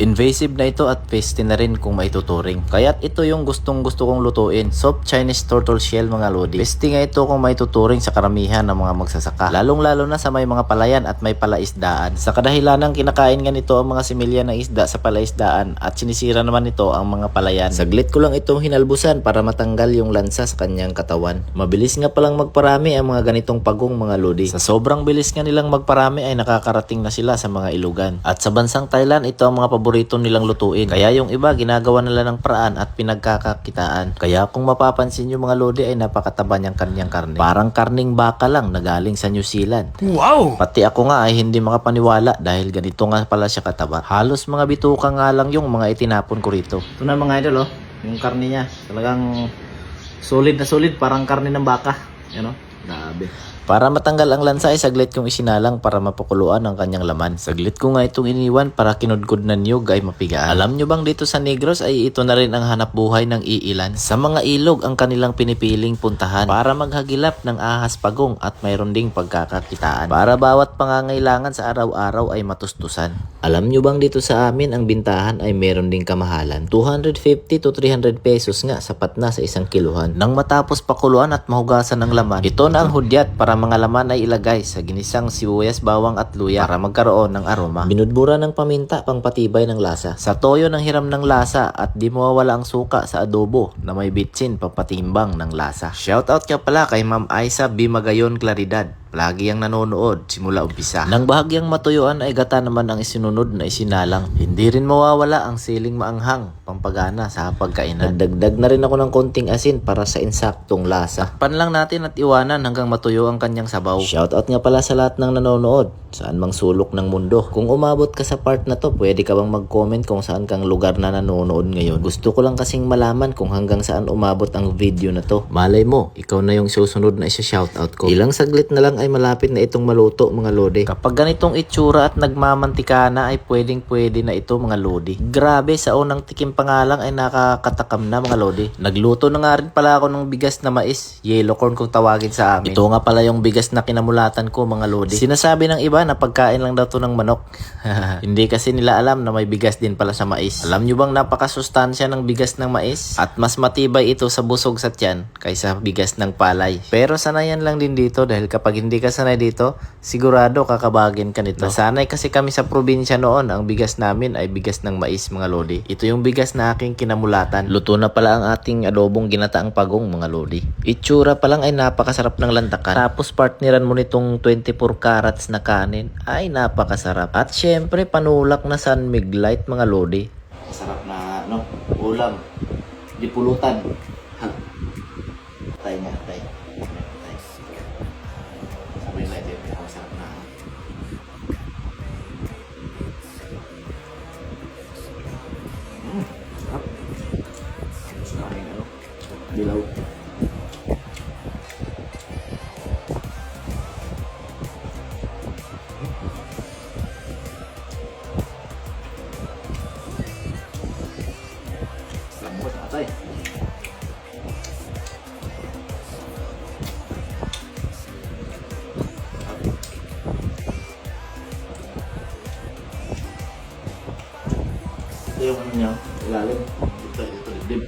Invasive na ito at tasty na rin kung maituturing. Kaya't ito yung gustong gusto kong lutuin. Soft Chinese turtle shell mga lodi. Tasty nga ito kung maituturing sa karamihan ng mga magsasaka. Lalong-lalo na sa may mga palayan at may palaisdaan. Sa kadahilanang kinakain nga nito ang mga similya ng isda sa palaisdaan at sinisira naman nito ang mga palayan. Saglit ko lang itong hinalbusan para matanggal yung lansa sa kanyang katawan. Mabilis nga palang magparami ang mga ganitong pagong mga lodi. Sa sobrang bilis nga nilang magparami ay nakakarating na sila sa mga ilugan. At sa bansang Thailand, ito ang mga paborito nilang lutuin. Kaya yung iba ginagawa nila ng paraan at pinagkakakitaan. Kaya kung mapapansin nyo mga lodi ay napakataba niyang kanyang karne. Parang karning baka lang na galing sa New Zealand. Wow! Pati ako nga ay hindi makapaniwala dahil ganito nga pala siya kataba. Halos mga bituka nga lang yung mga itinapon ko rito. Ito na mga idol, oh, yung karne niya. Talagang solid na solid, parang karne ng baka. Yan, oh, grabe. Para matanggal ang lansa ay saglit kong isinalang para mapakuluan ang kanyang laman. Saglit ko nga itong iniwan para kinudkod na niyog ay mapigaan. Alam nyo bang dito sa Negros ay ito na rin ang hanap buhay ng iilan? Sa mga ilog ang kanilang pinipiling puntahan para maghagilap ng ahas pagong at mayroon ding pagkakakitaan. Para bawat pangangailangan sa araw-araw ay matustusan. Alam nyo bang dito sa amin ang bintahan ay meron ding kamahalan? 250 to 300 pesos nga sapat na sa isang kiluhan. Nang matapos pakuluan at mahugasan ng laman, ito na ang hudyat para mga laman ay ilagay sa ginisang sibuyas, bawang at luya para magkaroon ng aroma. Binudbura ng paminta pang patibay ng lasa. Sa toyo ng hiram ng lasa at di mawawala ang suka sa adobo na may bitsin papatimbang ng lasa. Shoutout ka pala kay Ma'am Aiza B. Magayon Claridad. Lagi ang nanonood simula umpisa. Nang bahagyang matuyuan ay gata naman ang isinunod na isinalang. Hindi rin mawawala ang siling maanghang, pampagana sa pagkainan. Nagdagdag na rin ako ng konting asin para sa insaktong lasa. Takpan lang natin at iwanan hanggang matuyo ang kanyang sabaw. Shoutout nga pala sa lahat ng nanonood, saan mang sulok ng mundo. Kung umabot ka sa part na to, pwede ka bang mag-comment kung saan kang lugar na nanonood ngayon. Gusto ko lang kasing malaman kung hanggang saan umabot ang video na to. Malay mo, ikaw na yung susunod na isa-shoutout ko. Ilang saglit na lang ay malapit na itong maluto mga lodi. Kapag ganitong itsura at nagmamantika na ay pwedeng na ito mga lodi. Grabe, sa unang tikim pa nga lang ay nakakatakam na mga lodi. Nagluto na nga rin pala ako ng bigas na mais, yellow corn kung tawagin sa amin. Ito nga pala yung bigas na kinamulatan ko mga lodi. Sinasabi ng iba na pagkain lang daw to ng manok. Hindi kasi nila alam na may bigas din pala sa mais. Alam nyo bang napakasustansya ng bigas ng mais? At mas matibay ito sa busog sa tiyan kaysa bigas ng palay. Pero sanayan lang din dito dahil kapag hindi ka sanay dito, sigurado kakabagin ka nito. Nasanay kasi kami sa probinsya noon, ang bigas namin ay bigas ng mais mga lodi. Ito yung bigas na aking kinamulatan. Luto na pala ang ating adobong ginataang pagong mga lodi. Itsura pa lang ay napakasarap ng lantakan. Tapos partneran mo nitong 24 carats na kanin, ay napakasarap. At syempre panulak na San Mig Light mga lodi. Sarap na ulam. Di pulutan. Tay nga, tay. Sabay light yun, ang sarap na. Sarap. Gusto namin dilaw. Lambot atay. Ito yung ano niya, ilalim. Dito dibdib.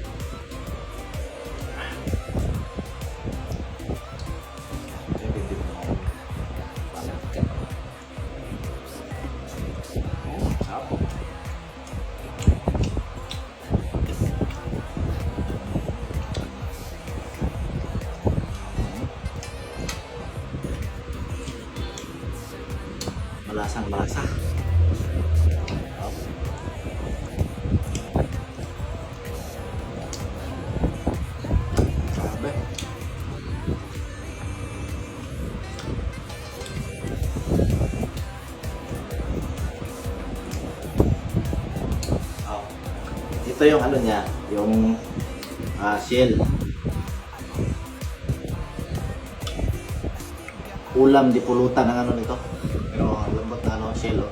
Malasang malasa. Grabe. Ito yung ano niya, yung shell. Ulam di pulutan ang ano nito. Pero lambot na shell.